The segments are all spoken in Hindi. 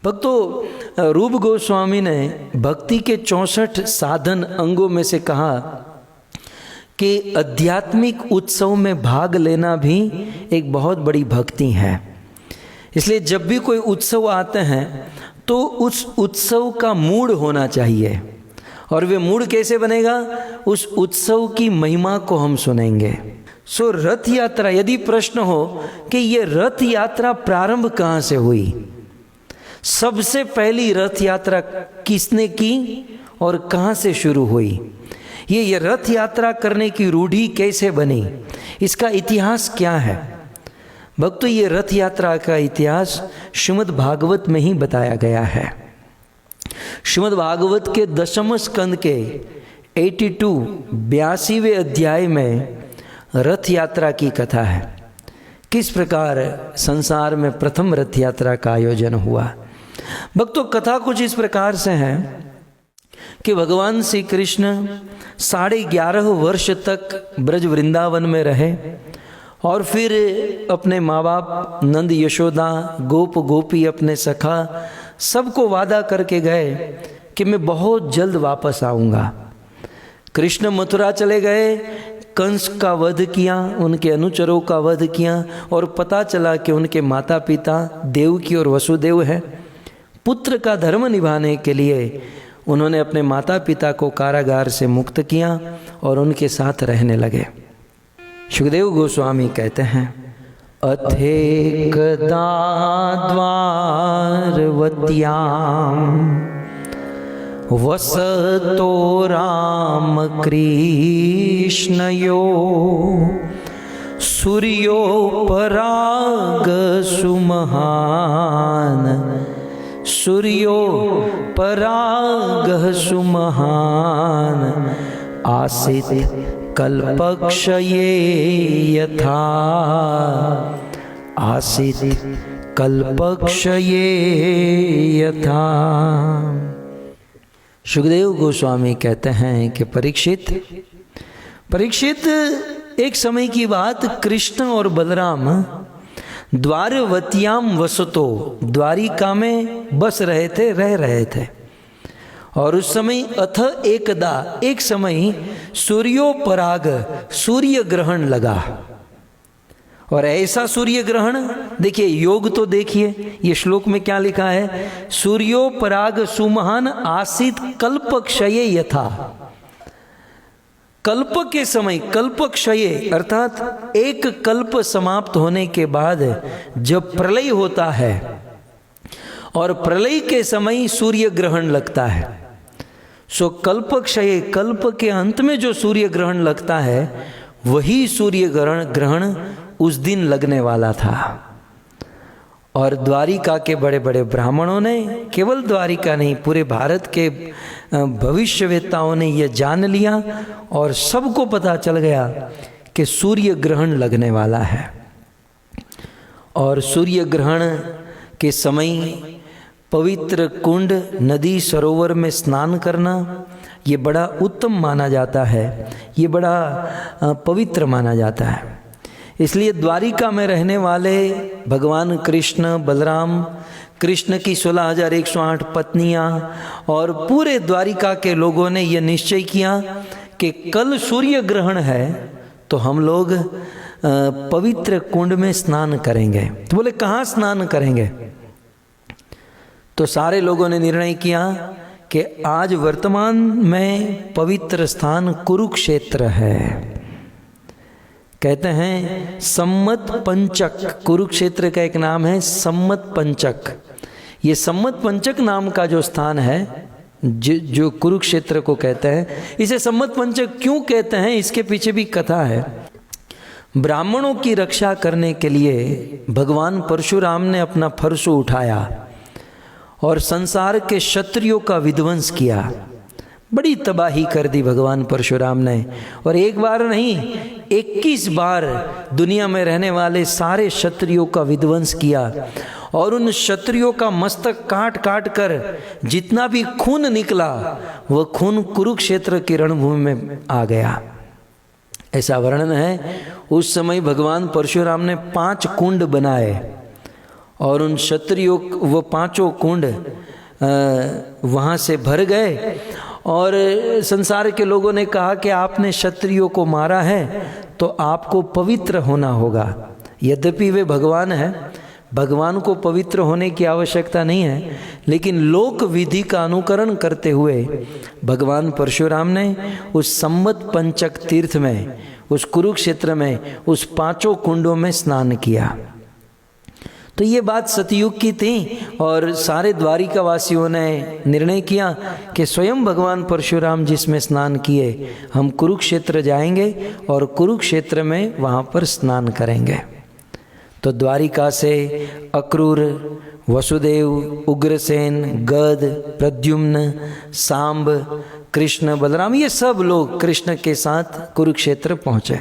भक्तों, रूप गोस्वामी ने भक्ति के 64 साधन अंगों में से कहा कि आध्यात्मिक उत्सव में भाग लेना भी एक बहुत बड़ी भक्ति है। इसलिए जब भी कोई उत्सव आते हैं तो उस उत्सव का मूड होना चाहिए। और वे मूड कैसे बनेगा? उस उत्सव की महिमा को हम सुनेंगे। सो रथ यात्रा, यदि प्रश्न हो कि ये रथ यात्रा प्रारंभ कहाँ से हुई, सबसे पहली रथ यात्रा किसने की और कहाँ से शुरू हुई, ये रथ यात्रा करने की रूढ़ी कैसे बनी, इसका इतिहास क्या है? भक्तों, ये रथ यात्रा का इतिहास श्रीमद् भागवत में ही बताया गया है। श्रीमद् भागवत के 10वें स्कंद के 82वें अध्याय में रथ यात्रा की कथा है। किस प्रकार संसार में प्रथम रथ यात्रा का आयोजन हुआ। भक्तों, कथा कुछ इस प्रकार से है कि भगवान श्री कृष्ण 11.5 वर्ष तक ब्रज वृंदावन में रहे और फिर अपने माँ बाप नंद यशोदा गोप गोपी अपने सखा सबको वादा करके गए कि मैं बहुत जल्द वापस आऊँगा। कृष्ण मथुरा चले गए, कंस का वध किया, उनके अनुचरों का वध किया और पता चला कि उनके माता पिता देवकी और वसुदेव हैं। पुत्र का धर्म निभाने के लिए उन्होंने अपने माता पिता को कारागार से मुक्त किया और उनके साथ रहने लगे। सुखदेव गोस्वामी कहते हैं, अथेकदा द्वारवत्याम वसतो राम कृष्णयो सूर्यो पराग सुमहान सूर्यो परागः सुमहान आसीत् कल्पक्षये यथा आसीत् कल्पक्षये यथा। सुखदेव गोस्वामी कहते हैं कि परीक्षित एक समय की बात, कृष्ण और बलराम द्वारवत्याम वसतो, द्वारिका में बस रहे थे, रह रहे थे। और उस समय अथ एकदा, एक समय सूर्योपराग, सूर्य ग्रहण लगा। और ऐसा सूर्य ग्रहण, देखिए योग तो देखिए, ये श्लोक में क्या लिखा है, सूर्योपराग सुमहान आसीत कल्पक्षये यथा। कल्प के समय, कल्पक्षये अर्थात एक कल्प समाप्त होने के बाद जब प्रलय होता है और प्रलय के समय सूर्य ग्रहण लगता है, सो कल्पक्षये, कल्प के अंत में जो सूर्य ग्रहण लगता है वही सूर्य ग्रहण उस दिन लगने वाला था। और द्वारिका के बड़े बड़े ब्राह्मणों ने, केवल द्वारिका नहीं पूरे भारत के भविष्यवेत्ताओं ने यह जान लिया और सबको पता चल गया कि सूर्य ग्रहण लगने वाला है। और सूर्य ग्रहण के समय पवित्र कुंड, नदी, सरोवर में स्नान करना ये बड़ा उत्तम माना जाता है, ये बड़ा पवित्र माना जाता है। इसलिए द्वारिका में रहने वाले भगवान कृष्ण, बलराम, कृष्ण की 16,108 पत्नियां और पूरे द्वारिका के लोगों ने यह निश्चय किया कि कल सूर्य ग्रहण है तो हम लोग पवित्र कुंड में स्नान करेंगे। तो बोले कहाँ स्नान करेंगे? तो सारे लोगों ने निर्णय किया कि आज वर्तमान में पवित्र स्थान कुरुक्षेत्र है। कहते हैं सम्मत पंचक, कुरुक्षेत्र का एक नाम है सम्मत पंचक। ये सम्मत पंचक नाम का जो स्थान है, जो कुरुक्षेत्र को कहते हैं, इसे सम्मत पंचक क्यों कहते हैं, इसके पीछे भी कथा है। ब्राह्मणों की रक्षा करने के लिए भगवान परशुराम ने अपना फरसु उठाया और संसार के क्षत्रियों का विध्वंस किया। बड़ी तबाही कर दी भगवान परशुराम ने। और एक बार नहीं, 21 बार दुनिया में रहने वाले सारे क्षत्रियों का विध्वंस किया और उन क्षत्रियों का मस्तक काट काट कर जितना भी खून निकला वह खून कुरुक्षेत्र की रणभूमि में आ गया। ऐसा वर्णन है, उस समय भगवान परशुराम ने 5 कुंड बनाए और उन क्षत्रियों वो 5 कुंड वहाँ से भर गए और संसार के लोगों ने कहा कि आपने क्षत्रियों को मारा है तो आपको पवित्र होना होगा। यद्यपि वे भगवान हैं, भगवान को पवित्र होने की आवश्यकता नहीं है, लेकिन लोक विधि का अनुकरण करते हुए भगवान परशुराम ने उस संवत पंचक तीर्थ में, उस कुरुक्षेत्र में, उस 5 कुंडों में स्नान किया। तो ये बात सतयुग की थी और सारे द्वारिका वासियों ने निर्णय किया कि स्वयं भगवान परशुराम जिसमें स्नान किए, हम कुरुक्षेत्र जाएंगे और कुरुक्षेत्र में वहाँ पर स्नान करेंगे। तो द्वारिका से अक्रूर, वसुदेव, उग्रसेन, गद, प्रद्युम्न, सांब, कृष्ण, बलराम, ये सब लोग कृष्ण के साथ कुरुक्षेत्र पहुँचे।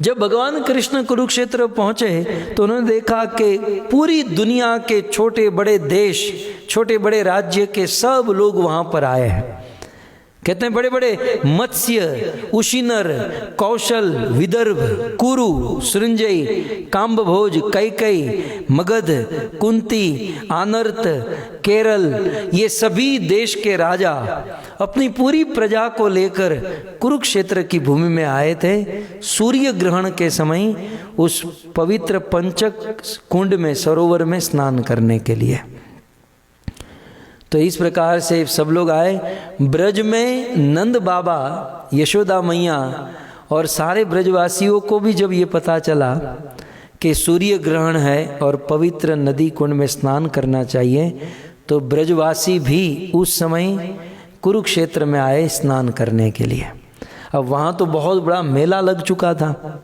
जब भगवान कृष्ण कुरुक्षेत्र पहुंचे तो उन्होंने देखा कि पूरी दुनिया के छोटे बड़े देश, छोटे बड़े राज्य के सब लोग वहां पर आए हैं। कहते हैं बड़े बड़े मत्स्य, उशिनर, कौशल, विदर्भ, कुरु, सृंजय, काम्बभोज, कैकई, मगध, कुंती, आनर्त, केरल, ये सभी देश के राजा अपनी पूरी प्रजा को लेकर कुरुक्षेत्र की भूमि में आए थे सूर्य ग्रहण के समय उस पवित्र पंचक कुंड में, सरोवर में स्नान करने के लिए। तो इस प्रकार से सब लोग आए। ब्रज में नंद बाबा, यशोदा मैया और सारे ब्रजवासियों को भी जब ये पता चला कि सूर्य ग्रहण है और पवित्र नदी कुंड में स्नान करना चाहिए, तो ब्रजवासी भी उस समय कुरुक्षेत्र में आए स्नान करने के लिए। अब वहाँ तो बहुत बड़ा मेला लग चुका था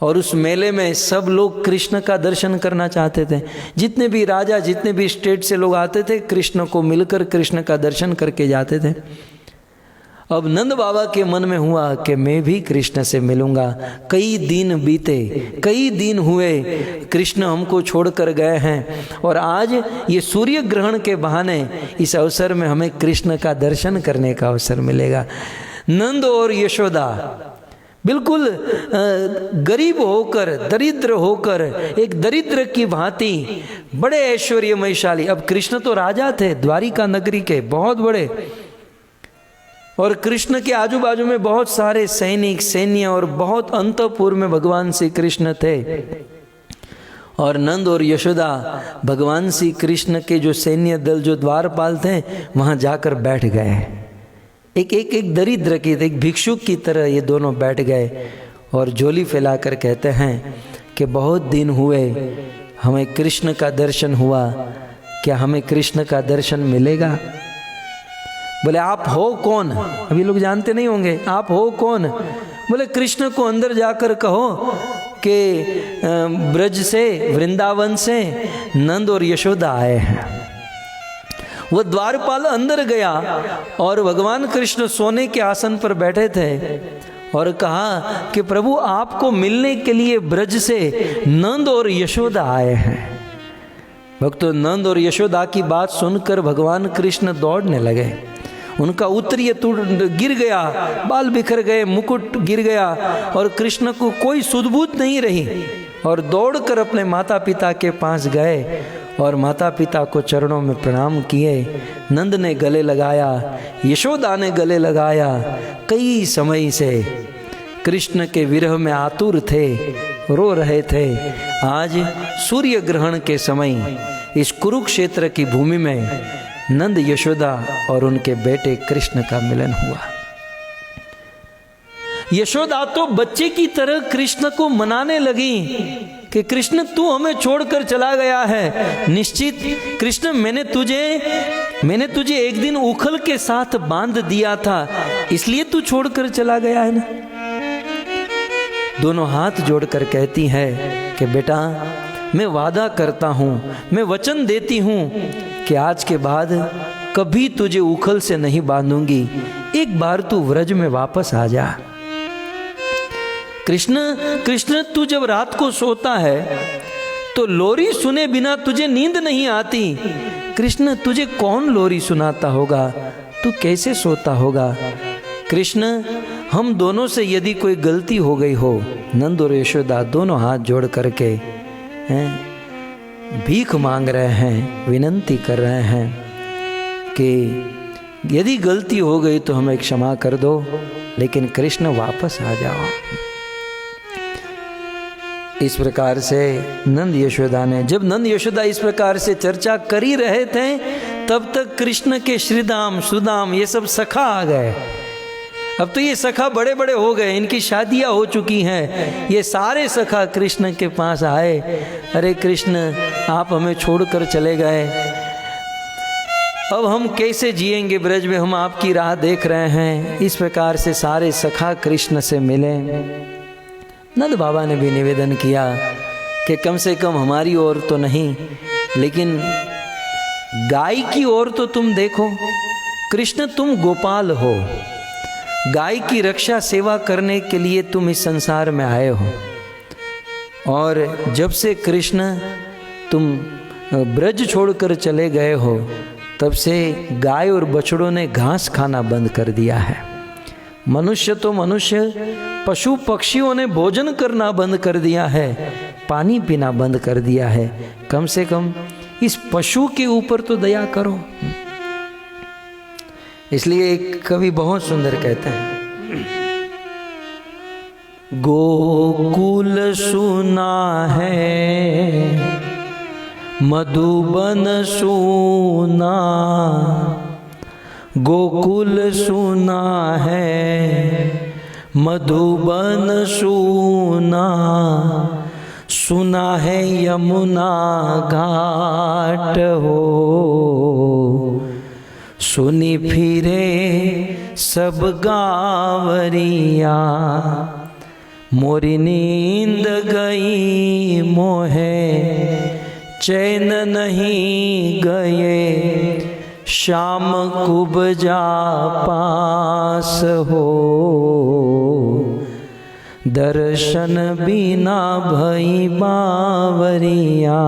और उस मेले में सब लोग कृष्ण का दर्शन करना चाहते थे। जितने भी राजा, जितने भी स्टेट से लोग आते थे, कृष्ण को मिलकर कृष्ण का दर्शन करके जाते थे। अब नंद बाबा के मन में हुआ कि मैं भी कृष्ण से मिलूंगा। कई दिन बीते, कई दिन हुए, कृष्ण हमको छोड़कर गए हैं और आज ये सूर्य ग्रहण के बहाने इस अवसर में हमें कृष्ण का दर्शन करने का अवसर मिलेगा। नंद और यशोदा बिल्कुल गरीब होकर, दरिद्र होकर, एक दरिद्र की भांति बड़े ऐश्वर्यमयशाली। अब कृष्ण तो राजा थे द्वारिका नगरी के, बहुत बड़े, और कृष्ण के आजू बाजू में बहुत सारे सैनिक, सैन्य और बहुत अंतपुर में भगवान श्री कृष्ण थे। और नंद और यशोदा भगवान श्री कृष्ण के जो सैन्य दल, जो द्वारपाल थे, वहां जाकर बैठ गए। एक दरिद्र की, एक भिक्षुक की तरह ये दोनों बैठ गए और झोली फैलाकर कहते हैं कि बहुत दिन हुए, हमें कृष्ण का दर्शन हुआ, क्या हमें कृष्ण का दर्शन मिलेगा? बोले आप हो कौन? अभी लोग जानते नहीं होंगे, आप हो कौन? बोले कृष्ण को अंदर जाकर कहो कि ब्रज से, वृंदावन से नंद और यशोदा आए हैं। वो द्वारपाल अंदर गया और भगवान कृष्ण सोने के आसन पर बैठे थे और कहा कि प्रभु आपको मिलने के लिए ब्रज से नंद और यशोदा आए हैं। भक्तों, नंद और यशोदा की बात सुनकर भगवान कृष्ण दौड़ने लगे। उनका उत्तरीय गिर गया, बाल बिखर गए, मुकुट गिर गया और कृष्ण को कोई सुध-बूध नहीं रही और दौड़कर अपने माता पिता के पास गए और माता पिता को चरणों में प्रणाम किए। नंद ने गले लगाया, यशोदा ने गले लगाया। कई समय से कृष्ण के विरह में आतुर थे, रो रहे थे। आज सूर्य ग्रहण के समय इस कुरुक्षेत्र की भूमि में नंद, यशोदा और उनके बेटे कृष्ण का मिलन हुआ। यशोदा तो बच्चे की तरह कृष्ण को मनाने लगी कि कृष्ण तू हमें छोड़कर चला गया है। निश्चित कृष्ण, मैंने तुझे एक दिन उखल के साथ बांध दिया था, इसलिए तू छोड़कर चला गया है ना। दोनों हाथ जोड़कर कहती है कि बेटा, मैं वादा करता हूं, मैं वचन देती हूं कि आज के बाद कभी तुझे उखल से नहीं बांधूंगी। एक बार तू व्रज में वापस आ जा। कृष्ण, तू जब रात को सोता है तो लोरी सुने बिना तुझे नींद नहीं आती। कृष्ण, तुझे कौन लोरी सुनाता होगा? तू कैसे सोता होगा? कृष्ण, हम दोनों से यदि कोई गलती हो गई हो, नंद और यशोदा दोनों हाथ जोड़ करके हैं भीख मांग रहे हैं, विनंती कर रहे हैं कि यदि गलती हो गई तो हमें क्षमा कर दो, लेकिन कृष्ण वापस आ जाओ। इस प्रकार से नंद यशोदा ने, जब नंद यशोदा इस प्रकार से चर्चा कर ही रहे थे, तब तक कृष्ण के श्रीदाम सुदाम ये सब सखा आ गए। अब तो ये सखा बड़े बड़े हो गए, इनकी शादियां हो चुकी हैं। ये सारे सखा कृष्ण के पास आए, अरे कृष्ण आप हमें छोड़कर चले गए, अब हम कैसे जिएंगे ब्रज में, हम आपकी राह देख रहे हैं। इस प्रकार से सारे सखा कृष्ण से मिले। नंद बाबा ने भी निवेदन किया कि कम से कम हमारी ओर तो नहीं, लेकिन गाय की ओर तो तुम देखो। कृष्ण तुम गोपाल हो, गाय की रक्षा सेवा करने के लिए तुम इस संसार में आए हो, और जब से कृष्ण तुम ब्रज छोड़कर चले गए हो, तब से गाय और बछड़ों ने घास खाना बंद कर दिया है। मनुष्य तो मनुष्य, पशु पक्षियों ने भोजन करना बंद कर दिया है, पानी पीना बंद कर दिया है। कम से कम इस पशु के ऊपर तो दया करो। इसलिए एक कवि बहुत सुंदर कहते हैं, गोकुल सुना है मधुबन सुना, गोकुल सुना है मधुबन सुना, सुना है यमुना घाट हो, सुनी फिरे सब गावरिया, मोरी नींद गई मोहे चैन नहीं गए, श्याम कुबजा पास हो, दर्शन बिना भई बावरिया,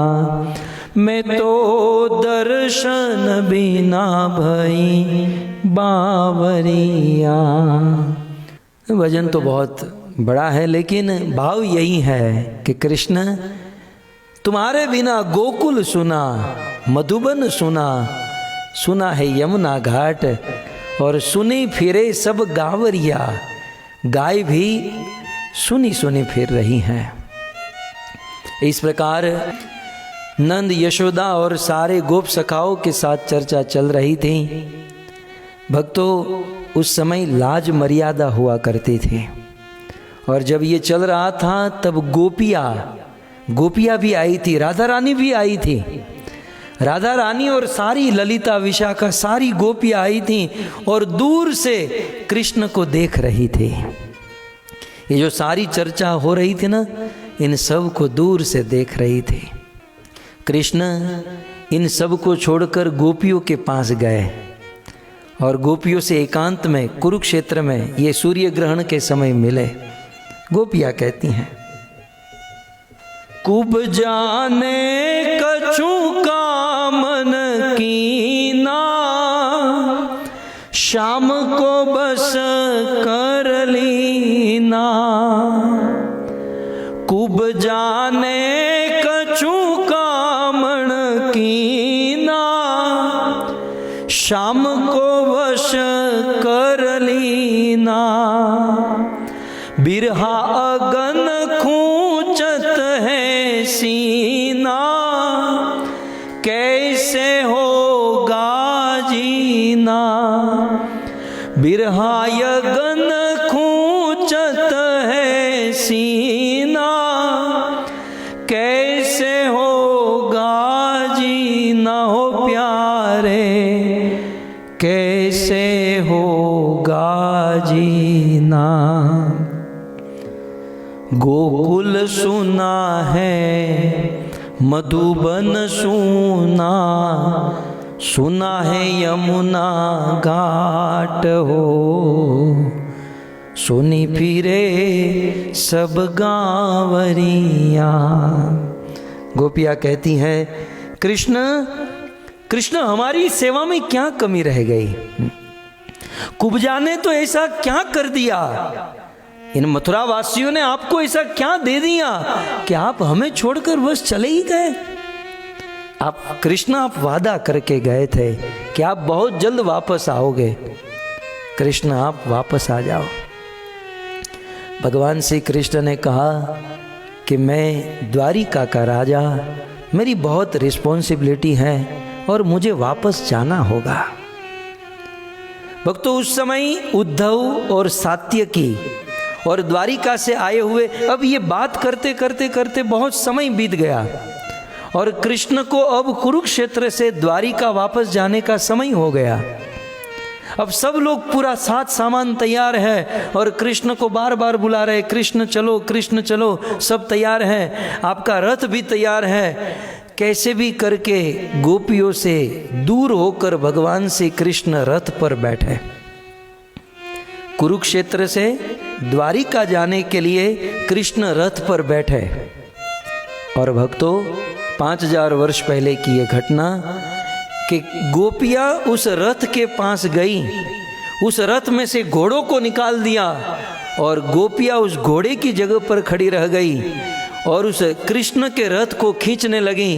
मैं तो दर्शन बिना भई बावरिया। भजन तो बहुत बड़ा है, लेकिन भाव यही है कि कृष्ण तुम्हारे बिना गोकुल सुना, मधुबन सुना, सुना है यमुना घाट, और सुनी फिरे सब गावरिया, गाय भी सुनी सुनी फिर रही हैं। इस प्रकार नंद यशोदा और सारे गोप सखाओं के साथ चर्चा चल रही थी। भक्तों, उस समय लाज मर्यादा हुआ करती थी, और जब ये चल रहा था तब गोपियाँ भी आई थी, राधा रानी भी आई थी। राधा रानी और सारी ललिता विशाखा सारी गोपियाँ आई थी और दूर से कृष्ण को देख रही थी। ये जो सारी चर्चा हो रही थी ना, इन सब को दूर से देख रही थी। कृष्ण इन सब को छोड़कर गोपियों के पास गए और गोपियों से एकांत में कुरुक्षेत्र में ये सूर्य ग्रहण के समय मिले। गोपियाँ कहती हैं, कुब जाने कछु कामन कीना, शाम को बस कर लीना। कुब जाने कछु कामन कीना, शाम को वश कर लीना। बिरहा अगन खूंचत है सीना, कैसे होगा जीना। बिरहा अगन खूंचत है सीना, कैसे होगा जीना। हो प्यारे कैसे होगा जीना। गोकुल सुना है मधुबन सुना, सुना है यमुना घाट हो। सुनी फिरे सब गावरिया। गोपियाँ कहती हैं, कृष्ण हमारी सेवा में क्या कमी रह गई? कुब्जा ने तो ऐसा क्या कर दिया? इन मथुरा वासियों ने आपको ऐसा क्या दे दिया कि आप हमें छोड़कर बस चले ही गए? आप वादा करके गए थे कि आप बहुत जल्द वापस आओगे। कृष्ण आप वापस आ जाओ। भगवान श्री कृष्ण ने कहा कि मैं द्वारिका का राजा, मेरी बहुत रिस्पॉन्सिबिलिटी है और मुझे वापस जाना होगा। भक्तों, उस समय उद्धव और सात्यकी और द्वारिका से आए हुए अब ये बात करते करते करते बहुत समय बीत गया और कृष्ण को अब कुरुक्षेत्र से द्वारिका वापस जाने का समय हो गया। अब सब लोग पूरा साथ सामान तैयार है और कृष्ण को बार बार बुला रहे, कृष्ण चलो, कृष्ण चलो, सब तैयार है, आपका रथ भी तैयार है। कैसे भी करके गोपियों से दूर होकर भगवान श्री कृष्ण रथ पर बैठे। कुरुक्षेत्र से द्वारिका जाने के लिए कृष्ण रथ पर बैठे। और भक्तों, 5000 वर्ष पहले की यह घटना कि गोपियां उस रथ के पास गई, उस रथ में से घोड़ों को निकाल दिया और गोपियां उस घोड़े की जगह पर खड़ी रह गई और उस कृष्ण के रथ को खींचने लगी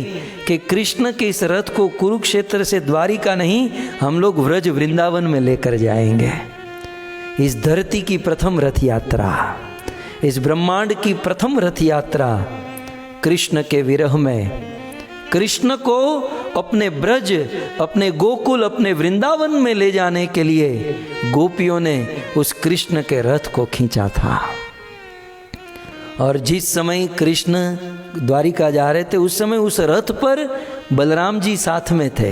कि कृष्ण के इस रथ को कुरुक्षेत्र से द्वारिका नहीं, हम लोग व्रज वृंदावन में लेकर जाएंगे। इस धरती की प्रथम रथ यात्रा, इस ब्रह्मांड की प्रथम रथ यात्रा कृष्ण के विरह में कृष्ण को अपने ब्रज, अपने गोकुल, अपने वृंदावन में ले जाने के लिए गोपियों ने उस कृष्ण के रथ को खींचा था। और जिस समय कृष्ण द्वारिका जा रहे थे उस समय उस रथ पर बलराम जी साथ में थे।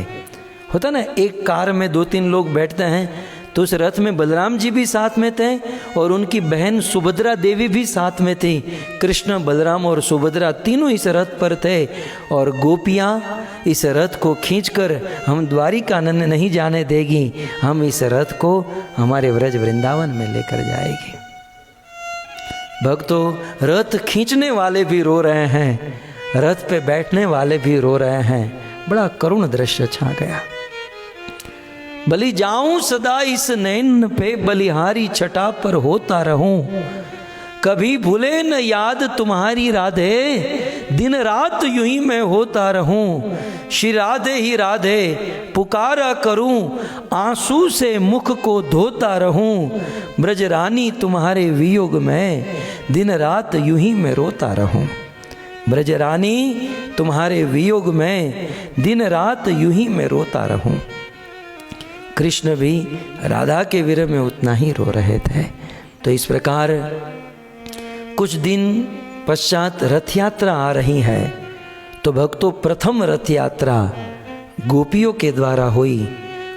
होता ना, एक कार में 2-3 लोग बैठते हैं, तो उस रथ में बलराम जी भी साथ में थे और उनकी बहन सुभद्रा देवी भी साथ में थी। कृष्ण, बलराम और सुभद्रा तीनों इस रथ पर थे और गोपियाँ इस रथ को खींचकर हम द्वारिका नहीं जाने देगी, हम इस रथ को हमारे व्रज वृंदावन में लेकर जाएगी। भक्तों, रथ खींचने वाले भी रो रहे हैं, रथ पे बैठने वाले भी रो रहे हैं। बड़ा करुण दृश्य छा गया। बलि जाऊं सदा इस नैन पे, बलिहारी छटा पर होता रहूं, कभी भूले न याद तुम्हारी राधे, दिन रात यूं ही मैं होता रहूं। श्री राधे ही राधे पुकारा करूं, आंसू से मुख को धोता रहूं। ब्रज रानी तुम्हारे वियोग में, दिन रात यूं ही मैं रोता रहूं। ब्रज रानी तुम्हारे वियोग में, दिन रात यूं ही मैं रोता रहूं। कृष्ण भी राधा के विरह में उतना ही रो रहे थे। तो इस प्रकार कुछ दिन पश्चात रथ यात्रा आ रही है। तो भक्तों, प्रथम रथ यात्रा गोपियों के द्वारा हुई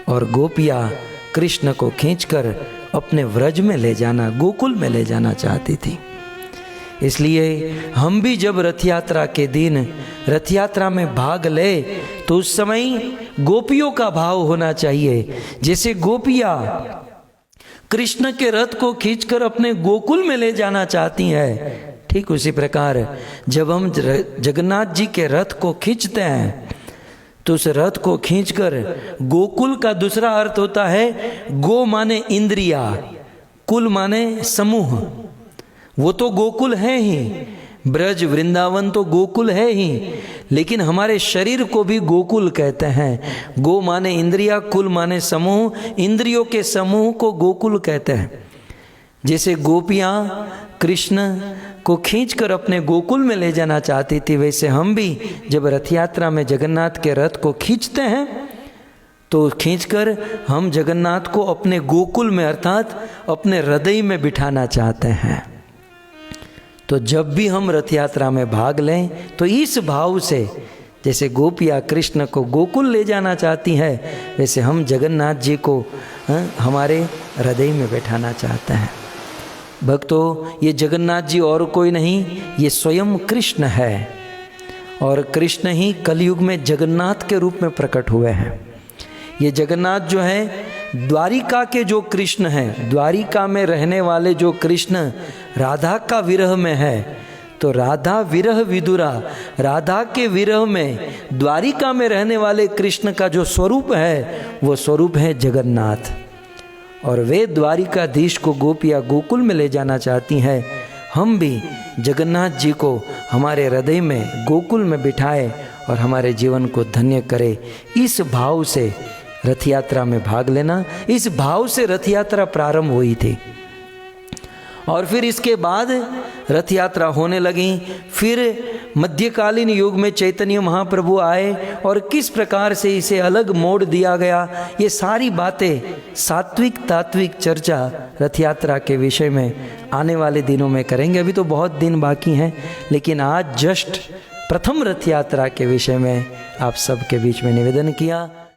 और गोपियाँ कृष्ण को खींचकर अपने व्रज में ले जाना, गोकुल में ले जाना चाहती थी। इसलिए हम भी जब रथ यात्रा के दिन रथ यात्रा में भाग ले तो उस समय गोपियों का भाव होना चाहिए। जैसे गोपियाँ कृष्ण के रथ को खींचकर अपने गोकुल में ले जाना चाहती हैं, ठीक उसी प्रकार जब हम जगन्नाथ जी के रथ को खींचते हैं तो उस रथ को खींचकर, गोकुल का दूसरा अर्थ होता है गो माने इंद्रिया, कुल माने समूह। वो तो गोकुल है ही, ब्रज वृंदावन तो गोकुल है ही, लेकिन हमारे शरीर को भी गोकुल कहते हैं। गो माने इंद्रिया, कुल माने समूह, इंद्रियों के समूह को गोकुल कहते हैं। जैसे गोपियाँ कृष्ण को खींचकर अपने गोकुल में ले जाना चाहती थी, वैसे हम भी जब रथ यात्रा में जगन्नाथ के रथ को खींचते हैं तो खींचकर हम जगन्नाथ को अपने गोकुल में अर्थात अपने हृदय में बिठाना चाहते हैं। तो जब भी हम रथ यात्रा में भाग लें तो इस भाव से, जैसे गोपियाँ कृष्ण को गोकुल ले जाना चाहती हैं, वैसे हम जगन्नाथ जी को हमारे हृदय में बैठाना चाहते हैं। भक्तों, ये जगन्नाथ जी और कोई नहीं, ये स्वयं कृष्ण है और कृष्ण ही कलयुग में जगन्नाथ के रूप में प्रकट हुए हैं। ये जगन्नाथ जो है द्वारिका के जो कृष्ण हैं, द्वारिका में रहने वाले जो कृष्ण राधा का विरह में है, तो राधा विरह विदुरा, राधा के विरह में द्वारिका में रहने वाले कृष्ण का जो स्वरूप है वो स्वरूप है जगन्नाथ। और वे द्वारिकाधीश को गोपियाँ गोकुल में ले जाना चाहती हैं। हम भी जगन्नाथ जी को हमारे हृदय में गोकुल में बिठाए और हमारे जीवन को धन्य करे। इस भाव से रथ यात्रा में भाग लेना, इस भाव से रथ यात्रा प्रारंभ हुई थी। और फिर इसके बाद रथ यात्रा होने लगी। फिर मध्यकालीन युग में चैतन्य महाप्रभु आए और किस प्रकार से इसे अलग मोड़ दिया गया, ये सारी बातें सात्विक तात्विक चर्चा रथ यात्रा के विषय में आने वाले दिनों में करेंगे। अभी तो बहुत दिन बाकी हैं, लेकिन आज जस्ट प्रथम रथ यात्रा के विषय में आप सबके बीच में निवेदन किया।